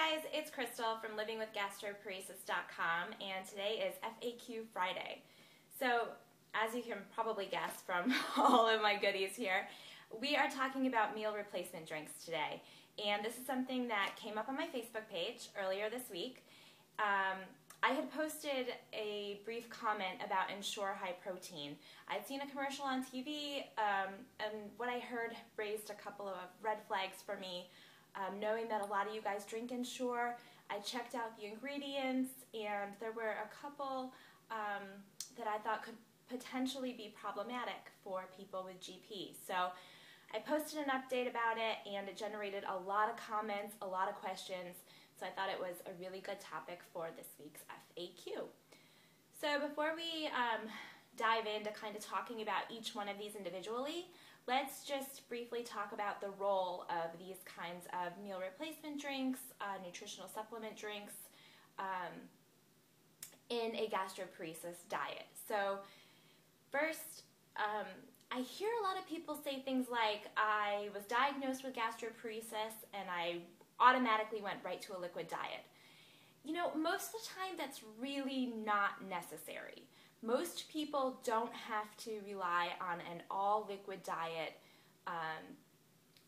guys, it's Crystal from livingwithgastroparesis.com, and today is FAQ Friday. So, as you can probably guess from all of my goodies here, we are talking about meal replacement drinks today. And this is something that came up on my Facebook page earlier this week. I had posted a brief comment about Ensure High Protein. I'd seen a commercial on TV, and what I heard raised a couple of red flags for me. Knowing that a lot of you guys drink Ensure, I checked out the ingredients, and there were a couple that I thought could potentially be problematic for people with GP. So I posted an update about it, and it generated a lot of comments, a lot of questions. So I thought it was a really good topic for this week's FAQ. So before we dive into kind of talking about each one of these individually, let's just briefly talk about the role of these kinds of meal replacement drinks, nutritional supplement drinks, in a gastroparesis diet. So first, I hear a lot of people say things like, I was diagnosed with gastroparesis and I automatically went right to a liquid diet. You know, most of the time that's really not necessary. Most people don't have to rely on an all-liquid diet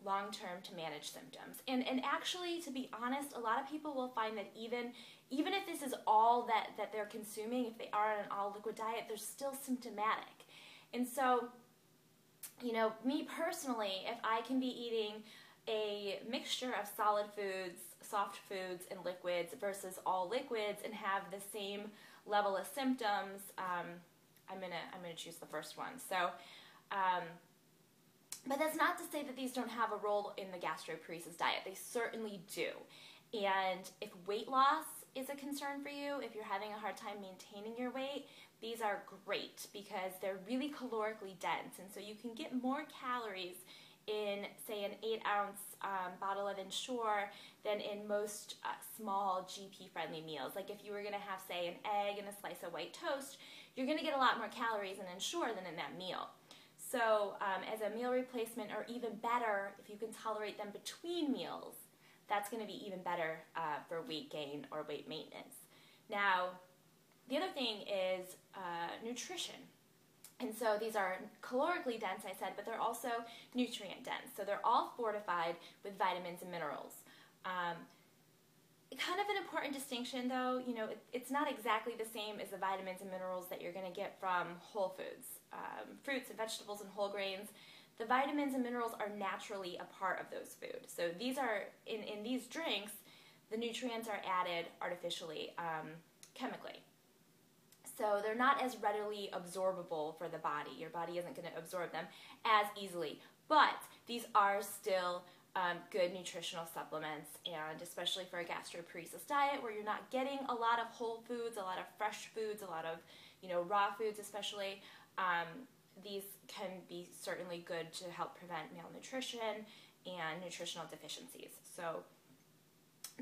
long-term to manage symptoms. And actually, to be honest, a lot of people will find that even if this is all that they're consuming, if they are on an all-liquid diet, they're still symptomatic. And so, you know, me personally, if I can be eating a mixture of solid foods, soft foods, and liquids versus all liquids and have the same level of symptoms, I'm gonna choose the first one. So, but that's not to say that these don't have a role in the gastroparesis diet. They certainly do. And if weight loss is a concern for you, if you're having a hard time maintaining your weight, these are great because they're really calorically dense, and so you can get more calories in, say, an 8-ounce bottle of Ensure than in most small GP-friendly meals. Like if you were going to have, say, an egg and a slice of white toast, you're going to get a lot more calories in Ensure than in that meal. So as a meal replacement, or even better, if you can tolerate them between meals, that's going to be even better for weight gain or weight maintenance. Now, the other thing is nutrition. And so these are calorically dense, I said, but they're also nutrient dense. So they're all fortified with vitamins and minerals. Kind of an important distinction, though, you know, it's not exactly the same as the vitamins and minerals that you're going to get from whole foods, fruits and vegetables and whole grains. The vitamins and minerals are naturally a part of those foods. So these are, in these drinks, the nutrients are added artificially, chemically. So they're not as readily absorbable for the body. Your body isn't going to absorb them as easily. But these are still good nutritional supplements, and especially for a gastroparesis diet where you're not getting a lot of whole foods, a lot of fresh foods, a lot of, you know, raw foods especially, these can be certainly good to help prevent malnutrition and nutritional deficiencies. So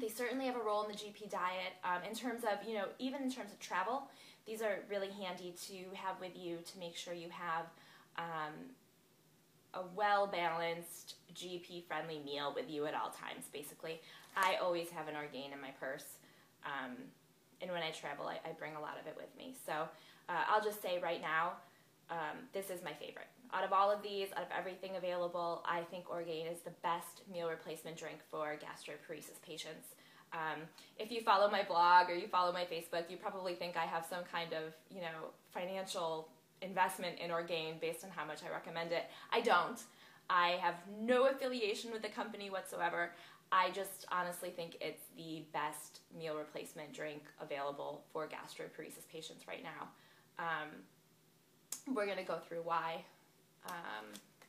they certainly have a role in the GP diet. In terms of, you know, even in terms of travel, these are really handy to have with you to make sure you have a well-balanced, GP-friendly meal with you at all times, basically. I always have an Orgain in my purse, and when I travel, I bring a lot of it with me. So I'll just say right now, this is my favorite. Out of all of these, out of everything available, I think Orgain is the best meal replacement drink for gastroparesis patients. If you follow my blog or you follow my Facebook, you probably think I have some kind of, you know, financial investment in Orgain based on how much I recommend it. I don't. I have no affiliation with the company whatsoever. I just honestly think it's the best meal replacement drink available for gastroparesis patients right now. We're going to go through why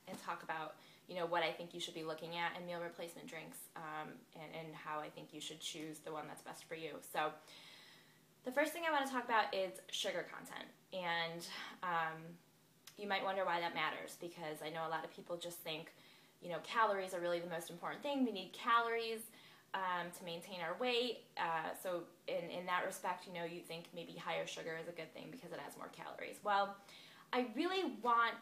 and talk about, you know, what I think you should be looking at in meal replacement drinks, and how I think you should choose the one that's best for you. So the first thing I want to talk about is sugar content. And you might wonder why that matters, because I know a lot of people just think, you know, calories are really the most important thing. We need calories to maintain our weight. So in that respect, you know, you think maybe higher sugar is a good thing because it has more calories. Well, I really want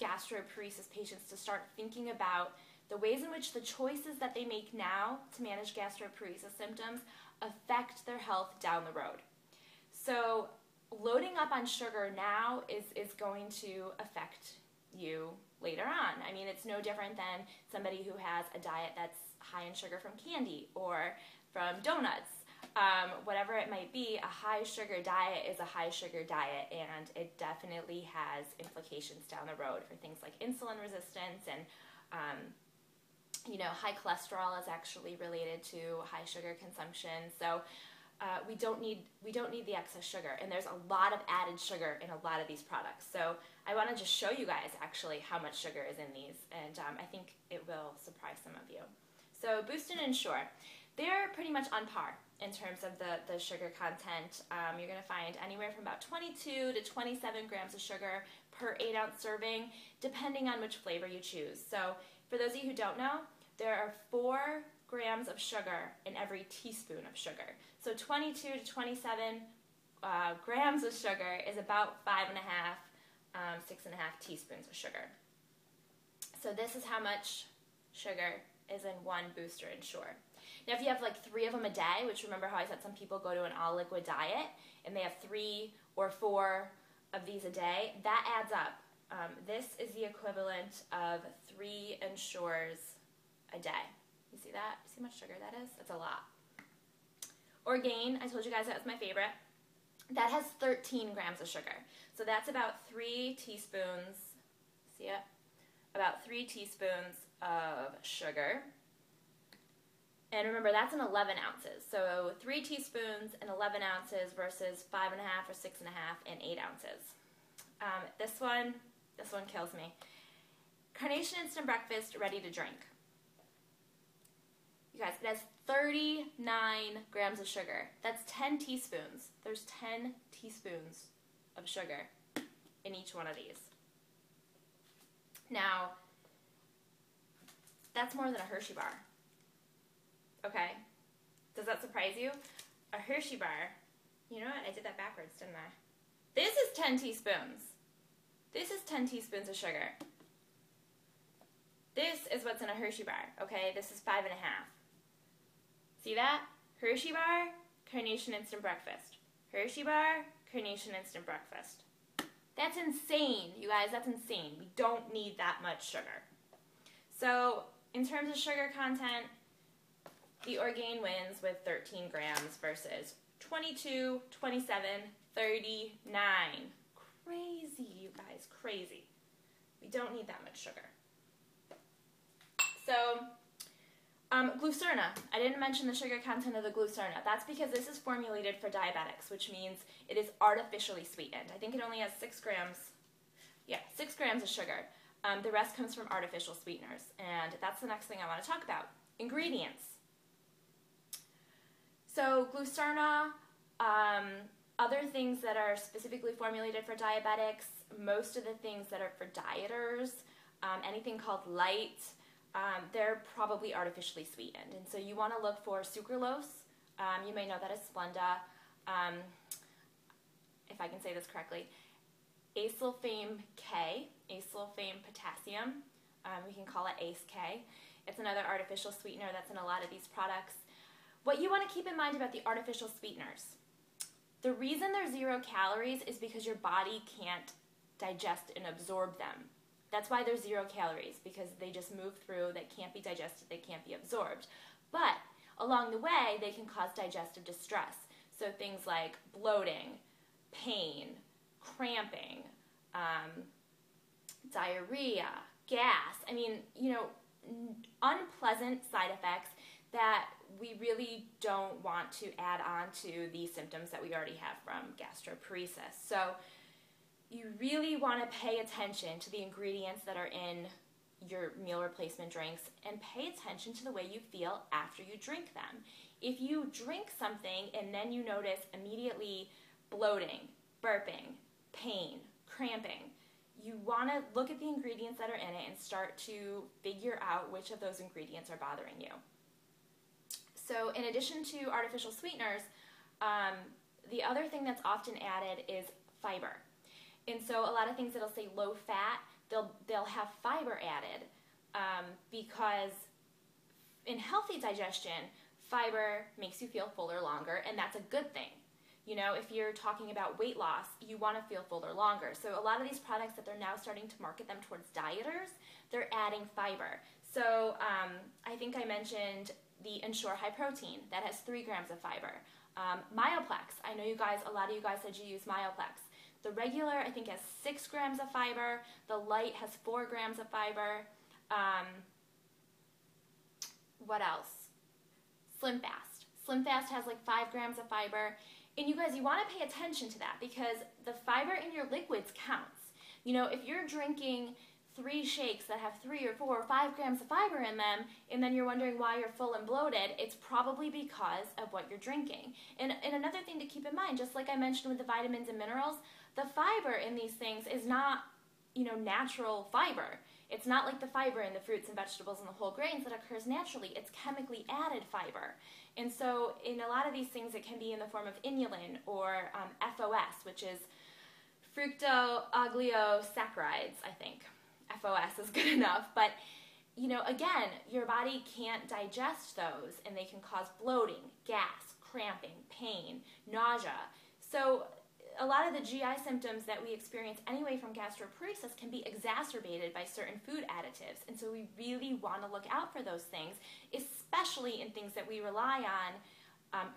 gastroparesis patients to start thinking about the ways in which the choices that they make now to manage gastroparesis symptoms affect their health down the road. So loading up on sugar now is going to affect you later on. I mean, it's no different than somebody who has a diet that's high in sugar from candy or from donuts. Whatever it might be, a high sugar diet is a high sugar diet, and it definitely has implications down the road for things like insulin resistance, and high cholesterol is actually related to high sugar consumption. So we don't need the excess sugar, and there's a lot of added sugar in a lot of these products. So I want to just show you guys actually how much sugar is in these, and I think it will surprise some of you. So Boost and Ensure, they're pretty much on par in terms of the sugar content. You're going to find anywhere from about 22 to 27 grams of sugar per 8-ounce serving, depending on which flavor you choose. So for those of you who don't know, there are 4 grams of sugar in every teaspoon of sugar. So 22 to 27 grams of sugar is about 5.5, 6.5 teaspoons of sugar. So this is how much sugar is in one Boost or Ensure. Now if you have like 3 of them a day, which remember how I said some people go to an all-liquid diet and they have 3 or 4 of these a day, that adds up. This is the equivalent of 3 Ensures a day. You see that? See how much sugar that is? That's a lot. Orgain, I told you guys that was my favorite. That has 13 grams of sugar. So that's about 3 teaspoons, see it? About 3 teaspoons of sugar. And remember, that's in 11 ounces. So 3 teaspoons and 11 ounces versus 5.5 or 6.5 and 8 ounces. This one kills me. Carnation Instant Breakfast Ready to Drink. You guys, it has 39 grams of sugar. That's 10 teaspoons. There's 10 teaspoons of sugar in each one of these. Now, that's more than a Hershey bar. Okay? Does that surprise you? A Hershey bar, you know what? I did that backwards, didn't I? This is 10 teaspoons. This is 10 teaspoons of sugar. This is what's in a Hershey bar, okay? This is 5.5. See that? Hershey bar, Carnation Instant Breakfast. Hershey bar, Carnation Instant Breakfast. That's insane, you guys. That's insane. We don't need that much sugar. So, in terms of sugar content, the Orgain wins with 13 grams versus 22, 27, 39. Crazy, you guys, crazy. We don't need that much sugar. So, Glucerna. I didn't mention the sugar content of the Glucerna. That's because this is formulated for diabetics, which means it is artificially sweetened. I think it only has 6 grams. Yeah, 6 grams of sugar. The rest comes from artificial sweeteners, and that's the next thing I want to talk about. Ingredients. So Glucerna, other things that are specifically formulated for diabetics, most of the things that are for dieters, anything called light, they're probably artificially sweetened. And so you want to look for Sucralose. You may know that as Splenda. If I can say this correctly, acesulfame K, acesulfame potassium. We can call it ACE-K. It's another artificial sweetener that's in a lot of these products. What you want to keep in mind about the artificial sweeteners, the reason they're 0 calories is because your body can't digest and absorb them. That's why they're 0 calories, because they just move through, they can't be digested, they can't be absorbed. But along the way, they can cause digestive distress. So things like bloating, pain, cramping, diarrhea, gas. I mean, unpleasant side effects that we really don't want to add on to the symptoms that we already have from gastroparesis. So you really want to pay attention to the ingredients that are in your meal replacement drinks and pay attention to the way you feel after you drink them. If you drink something and then you notice immediately bloating, burping, pain, cramping, you want to look at the ingredients that are in it and start to figure out which of those ingredients are bothering you. So in addition to artificial sweeteners, the other thing that's often added is fiber. And so a lot of things that'll say low fat, they'll have fiber added. because in healthy digestion, fiber makes you feel fuller longer, and that's a good thing. You know, if you're talking about weight loss, you want to feel fuller longer. So a lot of these products that they're now starting to market them towards dieters, they're adding fiber. So I think I mentioned the Ensure High Protein that has 3 grams of fiber. Myoplex, I know a lot of you guys said you use Myoplex. The regular, I think, has 6 grams of fiber. The light has 4 grams of fiber. What else? Slim Fast. Slim Fast has like 5 grams of fiber. And you guys, you want to pay attention to that because the fiber in your liquids counts. You know, if you're drinking 3 shakes that have 3 or 4 or 5 grams of fiber in them, and then you're wondering why you're full and bloated, it's probably because of what you're drinking. And another thing to keep in mind, just like I mentioned with the vitamins and minerals, the fiber in these things is not, you know, natural fiber. It's not like the fiber in the fruits and vegetables and the whole grains that occurs naturally. It's chemically added fiber. And so in a lot of these things, it can be in the form of inulin or FOS, which is fructooligosaccharides, I think. FOS is good enough. But, you know, again, your body can't digest those, and they can cause bloating, gas, cramping, pain, nausea. So a lot of the GI symptoms that we experience anyway from gastroparesis can be exacerbated by certain food additives. And so we really want to look out for those things, especially in things that we rely on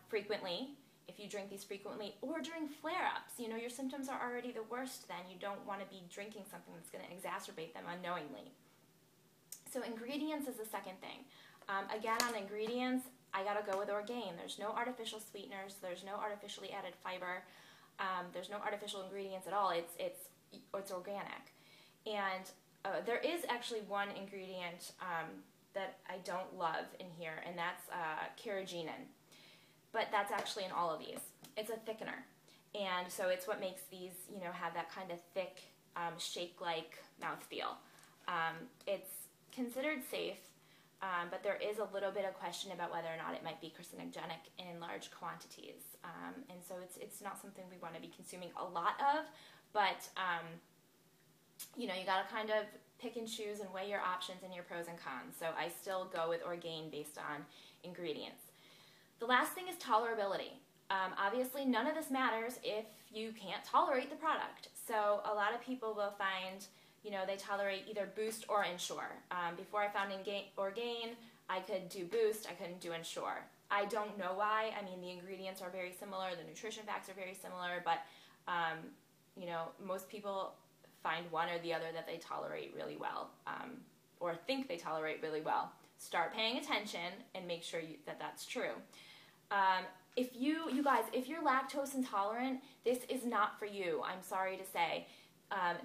frequently, if you drink these frequently, or during flare-ups. You know, your symptoms are already the worst then. You don't want to be drinking something that's going to exacerbate them unknowingly. So ingredients is the second thing. Again, on ingredients, I got to go with Orgain. There's no artificial sweeteners. There's no artificially added fiber. There's no artificial ingredients at all. It's organic. And there is actually one ingredient that I don't love in here, and that's Carrageenan. But that's actually in all of these. It's a thickener. And so it's what makes these, you know, have that kind of thick, shake-like mouthfeel. It's considered safe, but there is a little bit of question about whether or not it might be carcinogenic in large quantities. And so it's not something we want to be consuming a lot of, but, you know, you got to kind of pick and choose and weigh your options and your pros and cons. So I still go with Orgain based on ingredients. The last thing is tolerability. Obviously, none of this matters if you can't tolerate the product. So a lot of people will find, you know, they tolerate either Boost or Ensure. Before I found Orgain, I could do Boost, I couldn't do Ensure. I don't know why. I mean, the ingredients are very similar, the nutrition facts are very similar, but, you know, most people find one or the other that they tolerate really well, or think they tolerate really well. Start paying attention and make sure that that's true. If you guys, if you're lactose intolerant, this is not for you. I'm sorry to say.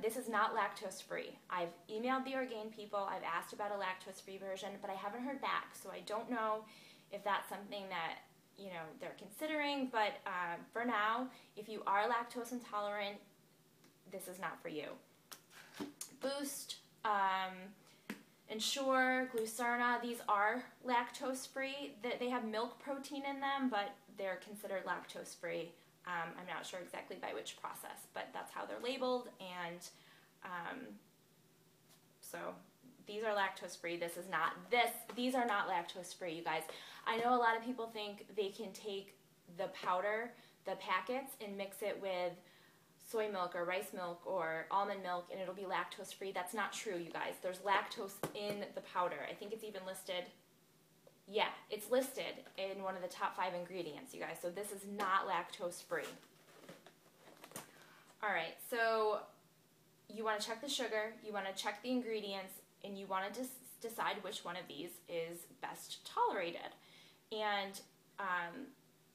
This is not lactose free. I've emailed the Orgain people. I've asked about a lactose free version, but I haven't heard back. So I don't know if that's something that, you know, they're considering. But for now, if you are lactose intolerant, this is not for you. Boost, Ensure, Glucerna, these are lactose-free. They have milk protein in them, but they're considered lactose-free. I'm not sure exactly by which process, but that's how they're labeled. And so these are lactose-free. These are not lactose-free, you guys. I know a lot of people think they can take the powder, the packets, and mix it with soy milk or rice milk or almond milk, and it'll be lactose-free. That's not true, you guys. There's lactose in the powder. I think it's even listed. Yeah, it's listed in one of the top 5 ingredients, you guys. So this is not lactose-free. All right, so you want to check the sugar, you want to check the ingredients, and you want to just decide which one of these is best tolerated. And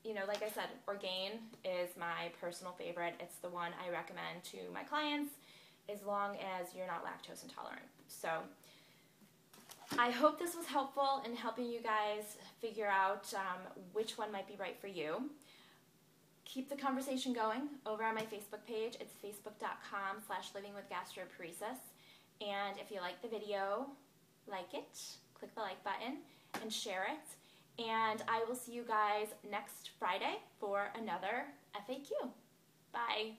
you know, like I said, Orgain is my personal favorite. It's the one I recommend to my clients as long as you're not lactose intolerant. So I hope this was helpful in helping you guys figure out which one might be right for you. Keep the conversation going over on my Facebook page. It's facebook.com/livingwithgastroparesis. And if you like the video, like it, click the like button, and share it. And I will see you guys next Friday for another FAQ. Bye.